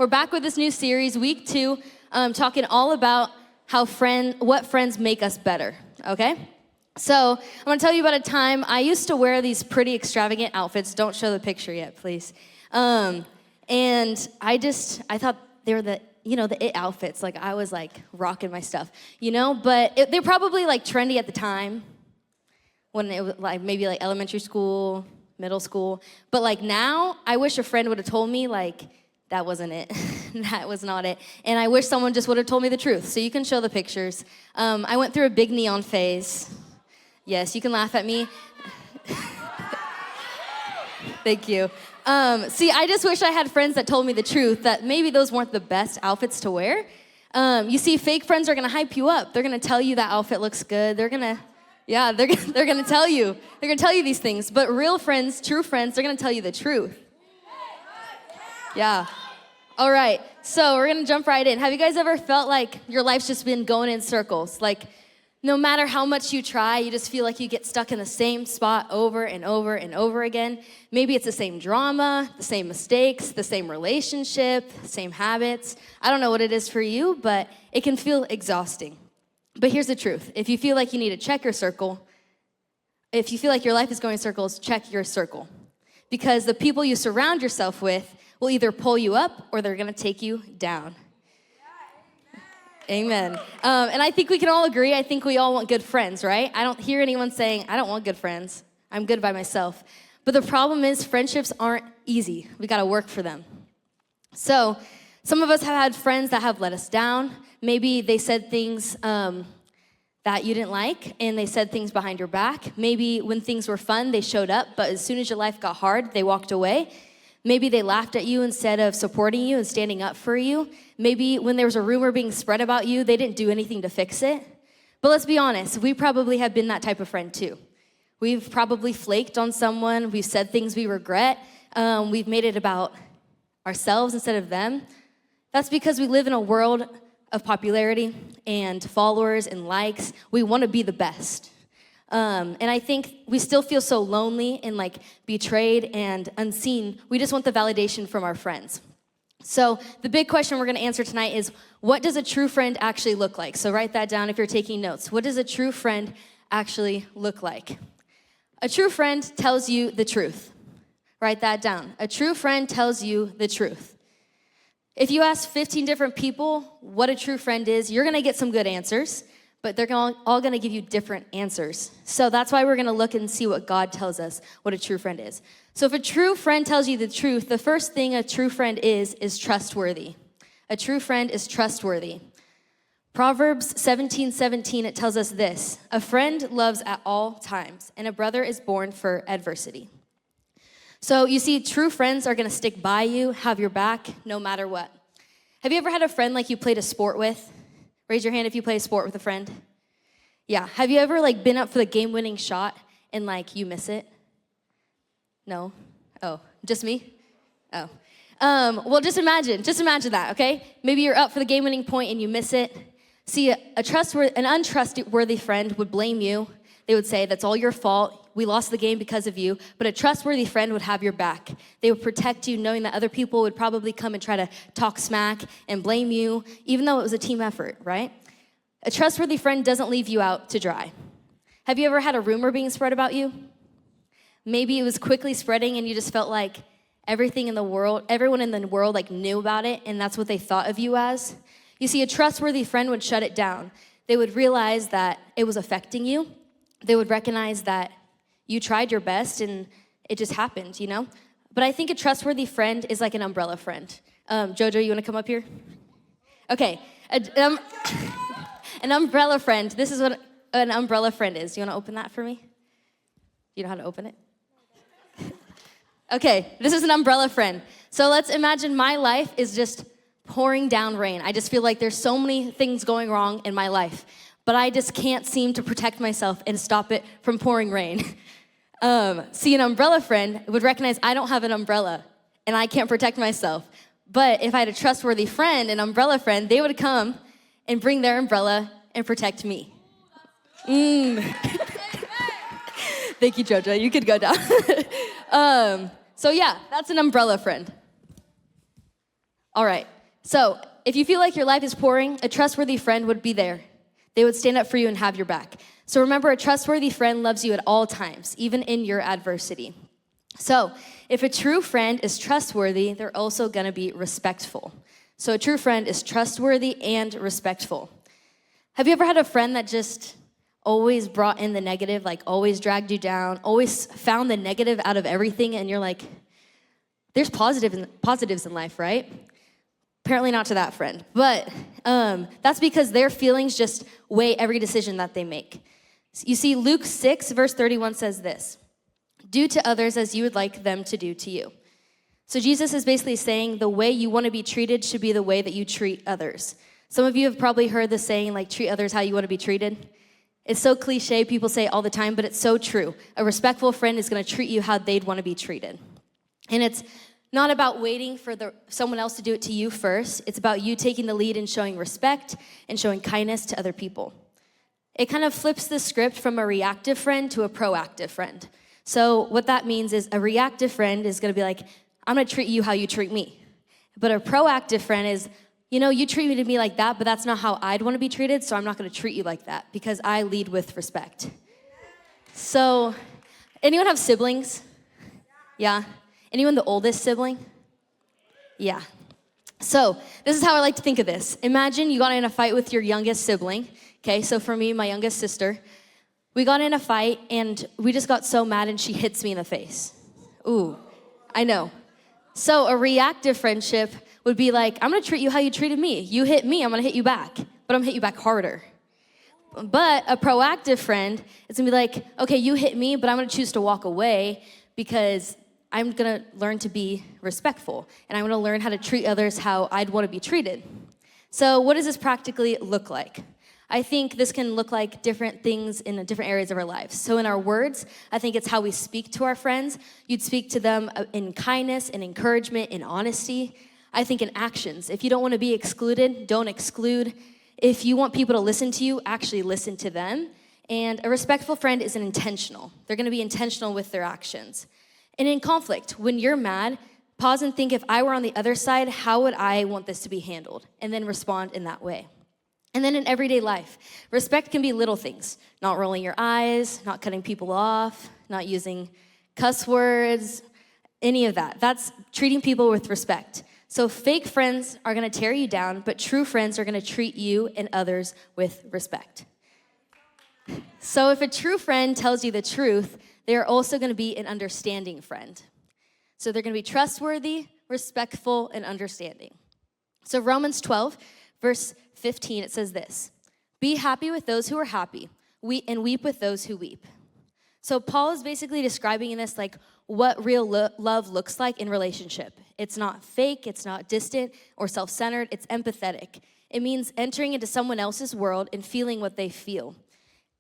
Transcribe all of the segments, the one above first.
We're back with this new series, week 2, talking all about what friends make us better, okay? So I'm gonna tell you about a time I used to wear these pretty extravagant outfits. Don't show the picture yet, please. And I thought they were the it outfits. Like I was like rocking my stuff, but they're probably like trendy at the time when it was like maybe like elementary school, middle school. But like now, I wish a friend would have told me like, that wasn't it. That was not it. And I wish someone just would have told me the truth. So you can show the pictures. I went through a big neon phase. Yes, you can laugh at me. Thank you. See, I just wish I had friends that told me the truth, that maybe those weren't the best outfits to wear. You see, fake friends are gonna hype you up. They're gonna tell you that outfit looks good. They're gonna tell you. They're gonna tell you these things. But real friends, true friends, they're gonna tell you the truth. Yeah. All right, so we're gonna jump right in. Have you guys ever felt like your life's just been going in circles? Like, no matter how much you try, you just feel like you get stuck in the same spot over and over and over again. Maybe it's the same drama, the same mistakes, the same relationship, the same habits. I don't know what it is for you, but it can feel exhausting. But here's the truth. If you feel like you need to check your circle, if you feel like your life is going in circles, check your circle. Because the people you surround yourself with will either pull you up or they're gonna take you down. Amen. And I think we can all agree, I think we all want good friends, right? I don't hear anyone saying, I don't want good friends. I'm good by myself. But the problem is friendships aren't easy. We gotta work for them. So some of us have had friends that have let us down. Maybe they said things that you didn't like, and they said things behind your back. Maybe when things were fun, they showed up, but as soon as your life got hard, they walked away. Maybe they laughed at you instead of supporting you and standing up for you. Maybe when there was a rumor being spread about you, they didn't do anything to fix it. But let's be honest, we probably have been that type of friend too. We've probably flaked on someone. We've said things we regret. We've made it about ourselves instead of them. That's because we live in a world of popularity and followers and likes. We want to be the best. And I think we still feel so lonely and like betrayed and unseen. We just want the validation from our friends. So the big question we're going to answer tonight is, what does a true friend actually look like? So write that down if you're taking notes. What does a true friend actually look like? A true friend tells you the truth. Write that down. A true friend tells you the truth. If you ask 15 different people what a true friend is, you're going to get some good answers. But they're all going to give you different answers. So that's why we're going to look and see what God tells us what a true friend is. So if a true friend tells you the truth, the first thing a true friend is trustworthy. A true friend is trustworthy. Proverbs 17:17, it tells us this: a friend loves at all times, and a brother is born for adversity. So you see, true friends are going to stick by you, have your back, no matter what. Have you ever had a friend like you played a sport with? Raise your hand if you play a sport with a friend. Yeah. Have you ever like been up for the game-winning shot and like you miss it? No? Oh, just me? Oh. Well, just imagine that, okay? Maybe you're up for the game-winning point and you miss it. See, an untrustworthy friend would blame you. They would say, that's all your fault. We lost the game because of you. But a trustworthy friend would have your back. They would protect you, knowing that other people would probably come and try to talk smack and blame you, even though it was a team effort, right? A trustworthy friend doesn't leave you out to dry. Have you ever had a rumor being spread about you? Maybe it was quickly spreading and you just felt like everyone in the world like knew about it, and that's what they thought of you as. You see, a trustworthy friend would shut it down. They would realize that it was affecting you. They would recognize that you tried your best and it just happened, But I think a trustworthy friend is like an umbrella friend. Jojo, you want to come up here? Okay. An umbrella friend. This is what an umbrella friend is. You want to open that for me? You know how to open it? Okay, this is an umbrella friend. So let's imagine my life is just pouring down rain. I just feel like there's so many things going wrong in my life, but I just can't seem to protect myself and stop it from pouring rain. See, an umbrella friend would recognize I don't have an umbrella and I can't protect myself. But if I had a trustworthy friend, an umbrella friend, they would come and bring their umbrella and protect me. Thank you, Jojo. You could go down. So yeah, that's an umbrella friend. All right. So if you feel like your life is pouring, a trustworthy friend would be there. They would stand up for you and have your back. So remember, a trustworthy friend loves you at all times, even in your adversity. So if a true friend is trustworthy, they're also gonna be respectful. So a true friend is trustworthy and respectful. Have you ever had a friend that just always brought in the negative, like always dragged you down, always found the negative out of everything, and you're like, there's positives in life, right? Apparently not to that friend, but that's because their feelings just weigh every decision that they make. You see, Luke 6, verse 31 says this, do to others as you would like them to do to you. So Jesus is basically saying the way you want to be treated should be the way that you treat others. Some of you have probably heard the saying, like, treat others how you want to be treated. It's so cliche, people say it all the time, but it's so true. A respectful friend is going to treat you how they'd want to be treated. And it's not about waiting for someone else to do it to you first. It's about you taking the lead and showing respect and showing kindness to other people. It kind of flips the script from a reactive friend to a proactive friend. So what that means is a reactive friend is going to be like, I'm going to treat you how you treat me. But a proactive friend is, you treated me like that, but that's not how I'd want to be treated, so I'm not going to treat you like that because I lead with respect. So, anyone have siblings? Yeah? Anyone the oldest sibling? Yeah. So, this is how I like to think of this. Imagine you got in a fight with your youngest sibling. Okay, so for me, my youngest sister, we got in a fight and we just got so mad and she hits me in the face. Ooh, I know. So a reactive friendship would be like, I'm gonna treat you how you treated me. You hit me, I'm gonna hit you back, but I'm gonna hit you back harder. But a proactive friend is gonna be like, okay, you hit me, but I'm gonna choose to walk away because I'm gonna learn to be respectful and I'm gonna learn how to treat others how I'd wanna be treated. So what does this practically look like? I think this can look like different things in different areas of our lives. So in our words, I think it's how we speak to our friends. You'd speak to them in kindness and encouragement and honesty. I think in actions, if you don't want to be excluded, don't exclude. If you want people to listen to you, actually listen to them. And a respectful friend is intentional. They're going to be intentional with their actions. And in conflict, when you're mad, pause and think, if I were on the other side, how would I want this to be handled? And then respond in that way. And then in everyday life, respect can be little things. Not rolling your eyes, not cutting people off, not using cuss words, any of that. That's treating people with respect. So fake friends are gonna tear you down, but true friends are gonna treat you and others with respect. So if a true friend tells you the truth, they are also gonna be an understanding friend. So they're gonna be trustworthy, respectful, and understanding. So Romans 12, verse 15, it says this, be happy with those who are happy, and weep with those who weep. So Paul is basically describing in this like what real love looks like in relationship. It's not fake, it's not distant or self-centered, it's empathetic. It means entering into someone else's world and feeling what they feel.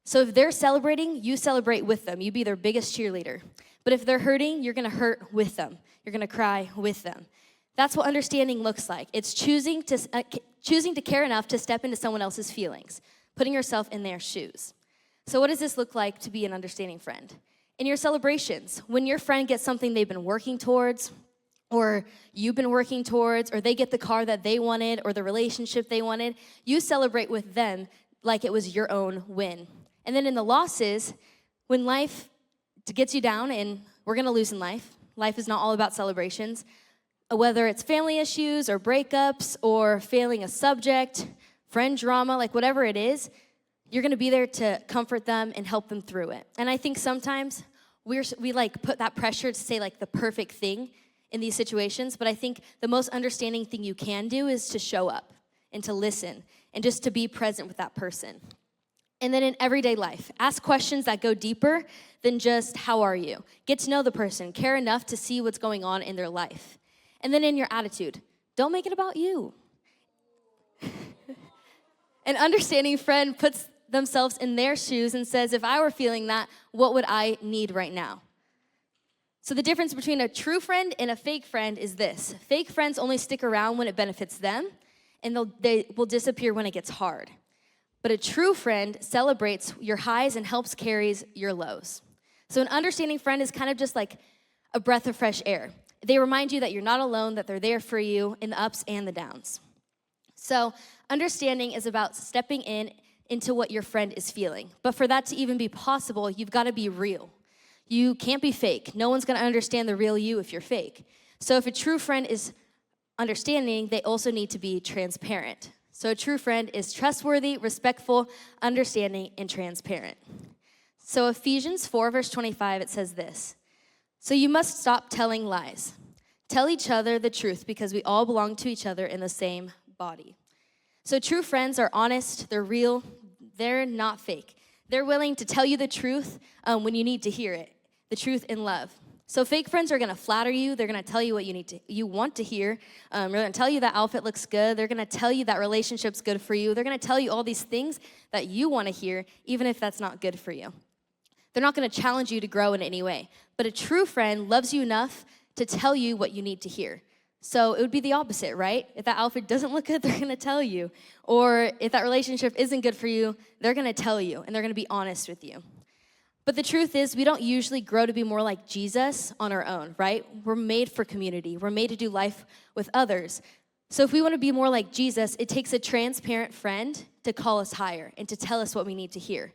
So if they're celebrating, you celebrate with them. You be their biggest cheerleader. But if they're hurting, you're gonna hurt with them. You're gonna cry with them. That's what understanding looks like. It's choosing to care enough to step into someone else's feelings, putting yourself in their shoes. So what does this look like to be an understanding friend? In your celebrations, when your friend gets something they've been working towards, or you've been working towards, or they get the car that they wanted, or the relationship they wanted, you celebrate with them like it was your own win. And then in the losses, when life gets you down, and we're gonna lose in life is not all about celebrations, whether it's family issues or breakups or failing a subject, friend drama, like whatever it is, you're gonna be there to comfort them and help them through it. And I think sometimes we like put that pressure to say like the perfect thing in these situations, but I think the most understanding thing you can do is to show up and to listen and just to be present with that person. And then in everyday life, ask questions that go deeper than just how are you? Get to know the person, care enough to see what's going on in their life. And then in your attitude, don't make it about you. An understanding friend puts themselves in their shoes and says, if I were feeling that, what would I need right now? So the difference between a true friend and a fake friend is this. Fake friends only stick around when it benefits them, and they will disappear when it gets hard. But a true friend celebrates your highs and helps carries your lows. So an understanding friend is kind of just like a breath of fresh air. They remind you that you're not alone, that they're there for you in the ups and the downs. So understanding is about stepping into what your friend is feeling. But for that to even be possible, you've got to be real. You can't be fake. No one's going to understand the real you if you're fake. So if a true friend is understanding, they also need to be transparent. So a true friend is trustworthy, respectful, understanding, and transparent. So Ephesians 4, verse 25, it says this: "So you must stop telling lies. Tell each other the truth because we all belong to each other in the same body." So true friends are honest, they're real, they're not fake. They're willing to tell you the truth when you need to hear it, the truth in love. So fake friends are going to flatter you. They're going to tell you what you want to hear. They're going to tell you that outfit looks good. They're going to tell you that relationship's good for you. They're going to tell you all these things that you want to hear, even if that's not good for you. They're not going to challenge you to grow in any way. But a true friend loves you enough to tell you what you need to hear. So it would be the opposite, right? If that outfit doesn't look good, they're going to tell you. Or if that relationship isn't good for you, they're going to tell you, and they're going to be honest with you. But the truth is, we don't usually grow to be more like Jesus on our own, right? We're made for community. We're made to do life with others. So if we want to be more like Jesus, it takes a transparent friend to call us higher and to tell us what we need to hear.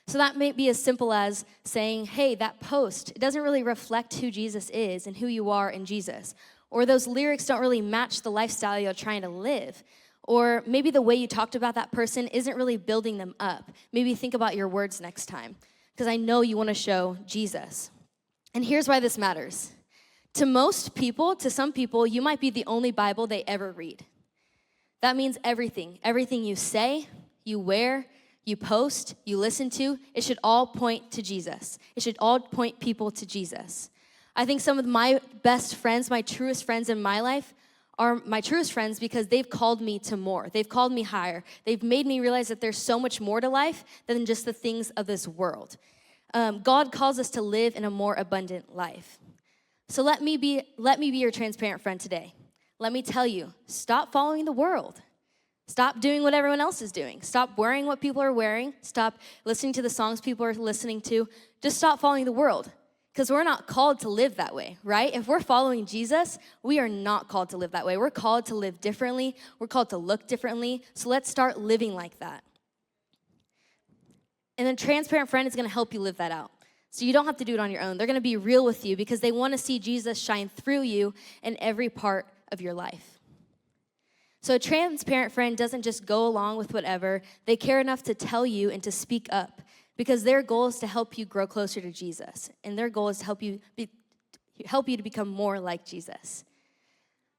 So that may be as simple as saying, hey, that post, it doesn't really reflect who Jesus is and who you are in Jesus. Or those lyrics don't really match the lifestyle you're trying to live. Or maybe the way you talked about that person isn't really building them up. Maybe think about your words next time, because I know you want to show Jesus. And here's why this matters. To most people, to some people, you might be the only Bible they ever read. That means everything. Everything you say, you wear, you post, you listen to, it should all point to Jesus. It should all point people to Jesus. I think some of my best friends, my truest friends in my life, are my truest friends because they've called me to more. They've called me higher. They've made me realize that there's so much more to life than just the things of this world. God calls us to live in a more abundant life. So let me be your transparent friend today. Let me tell you, stop following the world. Stop doing what everyone else is doing. Stop wearing what people are wearing. Stop listening to the songs people are listening to. Just stop following the world. Because we're not called to live that way, right? If we're following Jesus, we are not called to live that way. We're called to live differently. We're called to look differently. So let's start living like that. And a transparent friend is going to help you live that out. So you don't have to do it on your own. They're going to be real with you because they want to see Jesus shine through you in every part of your life. So a transparent friend doesn't just go along with whatever. They care enough to tell you and to speak up, because their goal is to help you grow closer to Jesus, and their goal is to help you to become more like Jesus.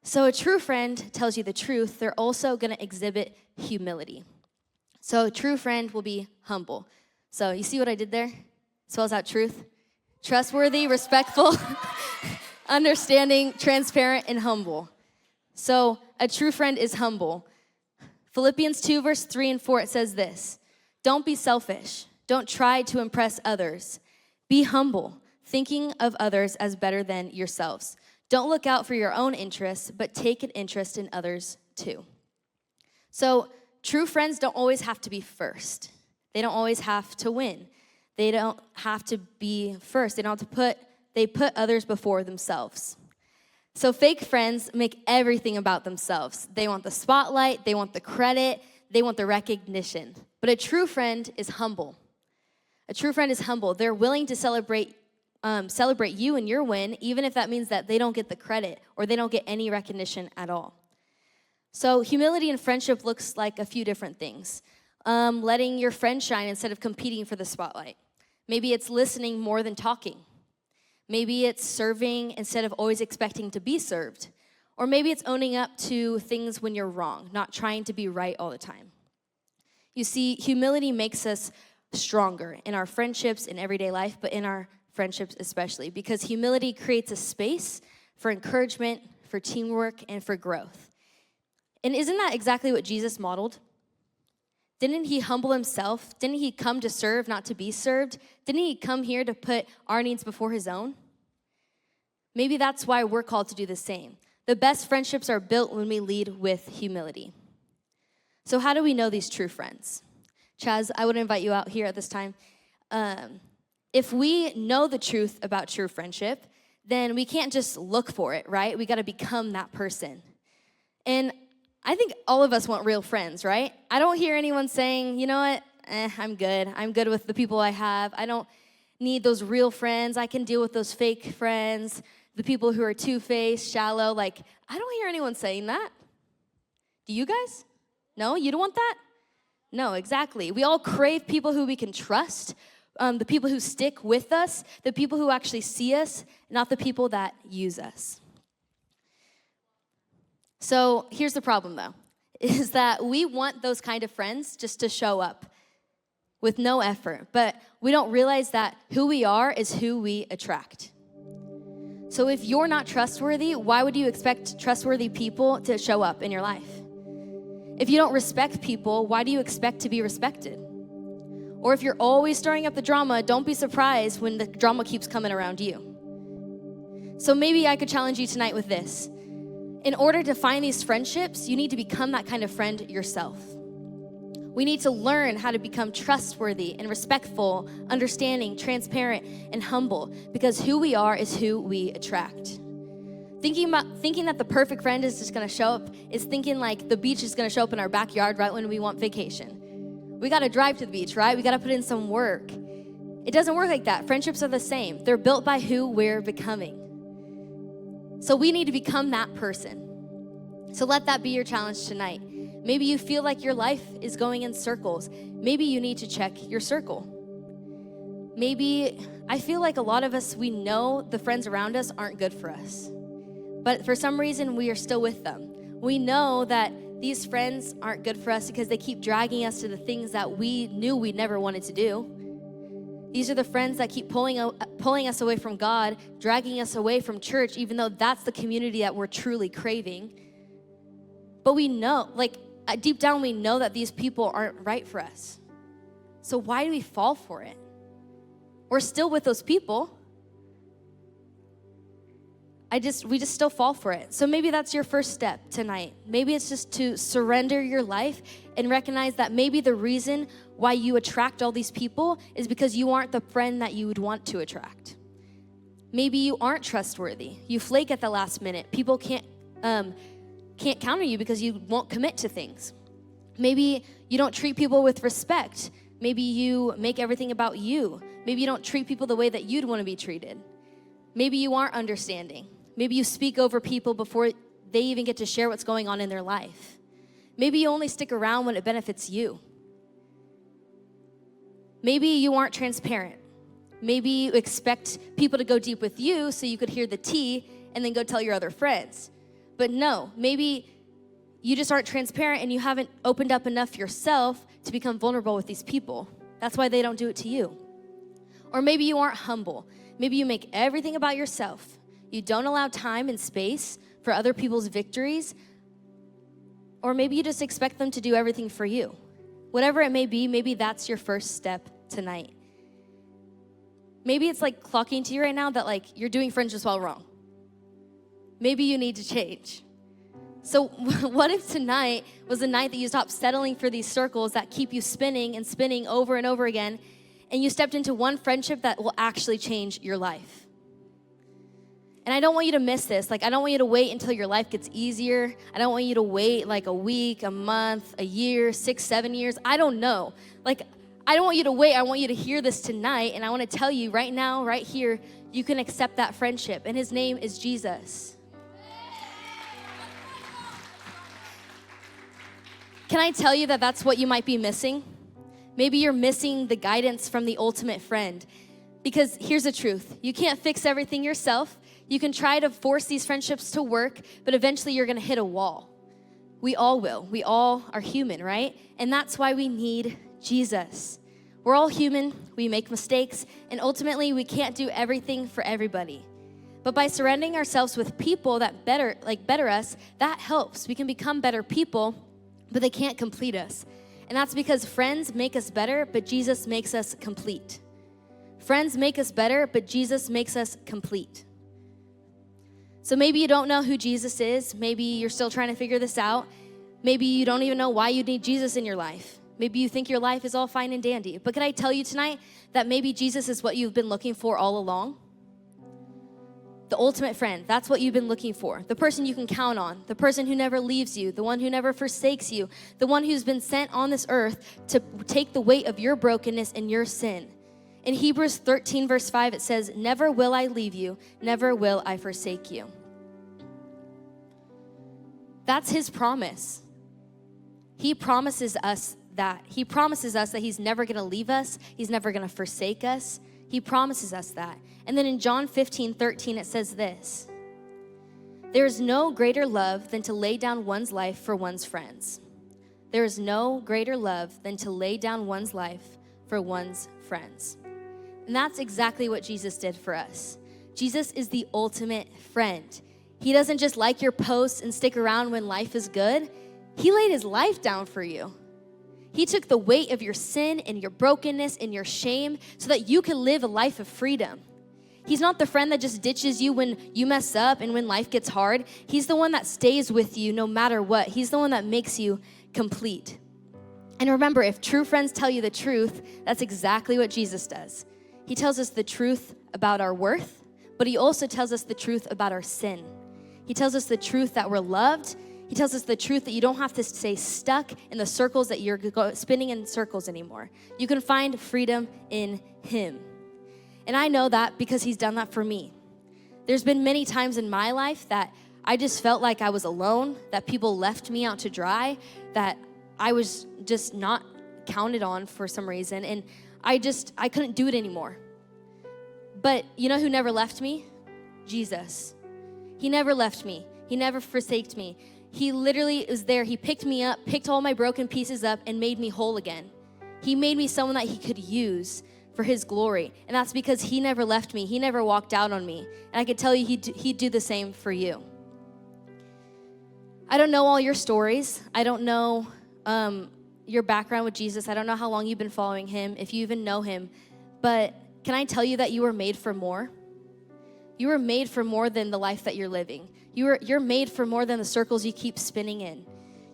So a true friend tells you the truth. They're also going to exhibit humility. So a true friend will be humble. So you see what I did there? Spells out truth. Trustworthy, respectful, understanding, transparent, and humble. So a true friend is humble. Philippians 2, verse 3 and 4, it says this: "Don't be selfish. Don't try to impress others. Be humble, thinking of others as better than yourselves. Don't look out for your own interests, but take an interest in others too." So true friends don't always have to be first. They don't always have to win. They don't have to be first. They don't have to they put others before themselves. So fake friends make everything about themselves. They want the spotlight, they want the credit, they want the recognition. But a true friend is humble. A true friend is humble. They're willing to celebrate you and your win, even if that means that they don't get the credit or they don't get any recognition at all. So humility in friendship looks like a few different things. Letting your friend shine instead of competing for the spotlight. Maybe it's listening more than talking. Maybe it's serving instead of always expecting to be served. Or maybe it's owning up to things when you're wrong, not trying to be right all the time. You see, humility makes us stronger in our friendships, in everyday life, but in our friendships especially, because humility creates a space for encouragement, for teamwork, and for growth. And isn't that exactly what Jesus modeled? Didn't he humble himself? Didn't he come to serve, not to be served? Didn't he come here to put our needs before his own? Maybe that's why we're called to do the same. The best friendships are built when we lead with humility. So how do we know these true friends? Chaz, I would invite you out here at this time. If we know the truth about true friendship, then we can't just look for it, right? We got to become that person. And I think all of us want real friends, right? I don't hear anyone saying, you know what, I'm good. I'm good with the people I have. I don't need those real friends. I can deal with those fake friends, the people who are two-faced, shallow. Like, I don't hear anyone saying that. Do you guys? No, you don't want that? No, exactly. We all crave people who we can trust, the people who stick with us, the people who actually see us, not the people that use us. So here's the problem, though, is that we want those kind of friends just to show up with no effort, but we don't realize that who we are is who we attract. So if you're not trustworthy, why would you expect trustworthy people to show up in your life? If you don't respect people, why do you expect to be respected? Or if you're always stirring up the drama, don't be surprised when the drama keeps coming around you. So maybe I could challenge you tonight with this. In order to find these friendships, you need to become that kind of friend yourself. We need to learn how to become trustworthy and respectful, understanding, transparent, and humble, because who we are is who we attract. Thinking that the perfect friend is just gonna show up is thinking like the beach is gonna show up in our backyard right when we want vacation. We gotta drive to the beach, right? We gotta put in some work. It doesn't work like that. Friendships are the same. They're built by who we're becoming. So we need to become that person. So let that be your challenge tonight. Maybe you feel like your life is going in circles. Maybe you need to check your circle. Maybe I feel like a lot of us, we know the friends around us aren't good for us. But for some reason, we are still with them. We know that these friends aren't good for us because they keep dragging us to the things that we knew we never wanted to do. These are the friends that keep pulling us away from God, dragging us away from church, even though that's the community that we're truly craving. But we know, like deep down, we know that these people aren't right for us. So why do we fall for it? We're still with those people. We just still fall for it. So maybe that's your first step tonight. Maybe it's just to surrender your life and recognize that maybe the reason why you attract all these people is because you aren't the friend that you would want to attract. Maybe you aren't trustworthy. You flake at the last minute. People can't counter you because you won't commit to things. Maybe you don't treat people with respect. Maybe you make everything about you. Maybe you don't treat people the way that you'd want to be treated. Maybe you aren't understanding. Maybe you speak over people before they even get to share what's going on in their life. Maybe you only stick around when it benefits you. Maybe you aren't transparent. Maybe you expect people to go deep with you so you could hear the tea and then go tell your other friends. But no, maybe you just aren't transparent and you haven't opened up enough yourself to become vulnerable with these people. That's why they don't do it to you. Or maybe you aren't humble. Maybe you make everything about yourself. You don't allow time and space for other people's victories. Or maybe you just expect them to do everything for you. Whatever it may be, maybe that's your first step tonight. Maybe it's like clocking to you right now that like you're doing friendships all wrong. Maybe you need to change. So what if tonight was the night that you stopped settling for these circles that keep you spinning and spinning over and over again, and you stepped into one friendship that will actually change your life? And I don't want you to miss this. Like, I don't want you to wait until your life gets easier. I don't want you to wait like a week, a month, a year, 6, 7 years. I don't know. Like, I don't want you to wait. I want you to hear this tonight. And I want to tell you right now, right here, you can accept that friendship. And his name is Jesus. Can I tell you that that's what you might be missing? Maybe you're missing the guidance from the ultimate friend. Because here's the truth. You can't fix everything yourself. You can try to force these friendships to work, but eventually you're gonna hit a wall. We all will. We all are human, right? And that's why we need Jesus. We're all human, we make mistakes, and ultimately we can't do everything for everybody. But by surrounding ourselves with people that better us, that helps. We can become better people, but they can't complete us. And that's because friends make us better, but Jesus makes us complete. Friends make us better, but Jesus makes us complete. So maybe you don't know who Jesus is. Maybe you're still trying to figure this out. Maybe you don't even know why you need Jesus in your life. Maybe you think your life is all fine and dandy. But can I tell you tonight that maybe Jesus is what you've been looking for all along? the ultimate friend. That's what you've been looking for. The person you can count on, the person who never leaves you, the one who never forsakes you, the one who's been sent on this earth to take the weight of your brokenness and your sin. In Hebrews 13, verse 5, it says, "Never will I leave you, never will I forsake you." That's his promise. He promises us that. He promises us that he's never going to leave us. He's never going to forsake us. He promises us that. And then in John 15:13, it says this, "There is no greater love than to lay down one's life for one's friends." There is no greater love than to lay down one's life for one's friends. And that's exactly what Jesus did for us. Jesus is the ultimate friend. He doesn't just like your posts and stick around when life is good. He laid his life down for you. He took the weight of your sin and your brokenness and your shame so that you can live a life of freedom. He's not the friend that just ditches you when you mess up and when life gets hard. He's the one that stays with you no matter what. He's the one that makes you complete. And remember, if true friends tell you the truth, that's exactly what Jesus does. He tells us the truth about our worth, but he also tells us the truth about our sin. He tells us the truth that we're loved. He tells us the truth that you don't have to stay stuck in the circles that you're spinning in circles anymore. You can find freedom in him. And I know that because he's done that for me. There's been many times in my life that I just felt like I was alone, that people left me out to dry, that I was just not counted on for some reason, and I couldn't do it anymore. But you know who never left me? Jesus. He never left me. He never forsaked me. He literally was there. He picked me up, picked all my broken pieces up, and made me whole again. He made me someone that he could use for his glory. And that's because he never left me. He never walked out on me. And I could tell you he'd do the same for you. I don't know all your stories. I don't know your background with Jesus. I don't know how long you've been following him, if you even know him. But can I tell you that you were made for more? You were made for more than the life that you're living. You're made for more than the circles you keep spinning in.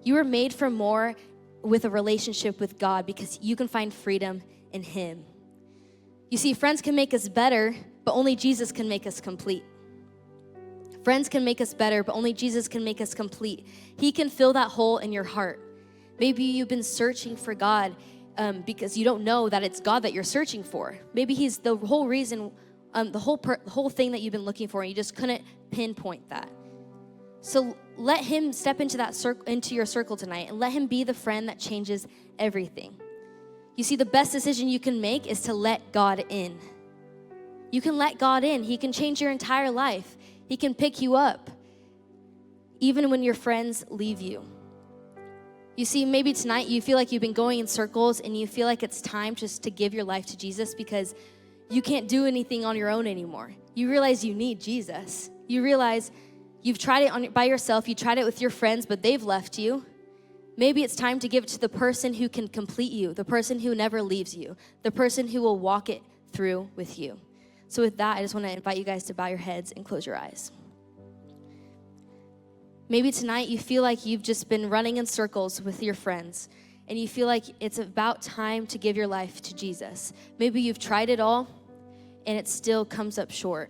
You were made for more with a relationship with God because you can find freedom in him. You see, friends can make us better, but only Jesus can make us complete. Friends can make us better, but only Jesus can make us complete. He can fill that hole in your heart. Maybe you've been searching for God because you don't know that it's God that you're searching for. Maybe he's the whole reason, the whole thing that you've been looking for, and you just couldn't pinpoint that. So let him step into into your circle tonight, and let him be the friend that changes everything. You see, the best decision you can make is to let God in. You can let God in. He can change your entire life. He can pick you up, even when your friends leave you. You see, maybe tonight you feel like you've been going in circles and you feel like it's time just to give your life to Jesus because you can't do anything on your own anymore. You realize you need Jesus. You realize you've tried it by yourself. You tried it with your friends, but they've left you. Maybe it's time to give it to the person who can complete you, the person who never leaves you, the person who will walk it through with you. So with that, I just want to invite you guys to bow your heads and close your eyes. Maybe tonight you feel like you've just been running in circles with your friends, and you feel like it's about time to give your life to Jesus. Maybe you've tried it all, and it still comes up short.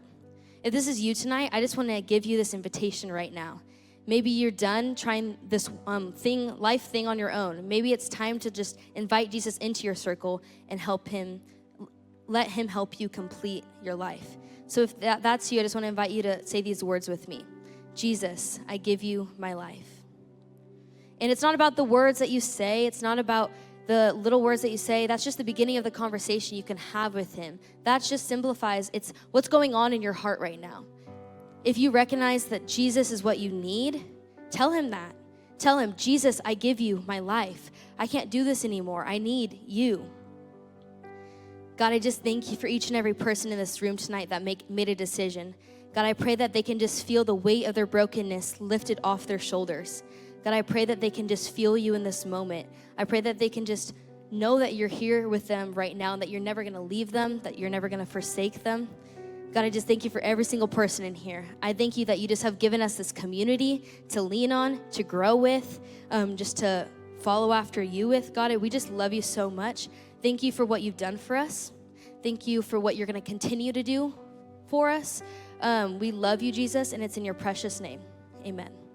If this is you tonight, I just want to give you this invitation right now. Maybe you're done trying this life thing on your own. Maybe it's time to just invite Jesus into your circle and let him help you complete your life. So if that's you, I just want to invite you to say these words with me. Jesus, I give you my life. And it's not about the words that you say. It's not about the little words that you say. That's just the beginning of the conversation you can have with him. That just simplifies, it's what's going on in your heart right now. If you recognize that Jesus is what you need, tell him that. Tell him, Jesus, I give you my life. I can't do this anymore. I need you. God, I just thank you for each and every person in this room tonight that made a decision. God, I pray that they can just feel the weight of their brokenness lifted off their shoulders. God, I pray that they can just feel you in this moment. I pray that they can just know that you're here with them right now, and that you're never going to leave them, that you're never going to forsake them. God, I just thank you for every single person in here. I thank you that you just have given us this community to lean on, to grow with, just to follow after you with. God, we just love you so much. Thank you for what you've done for us. Thank you for what you're going to continue to do for us. We love you, Jesus, and it's in your precious name. Amen.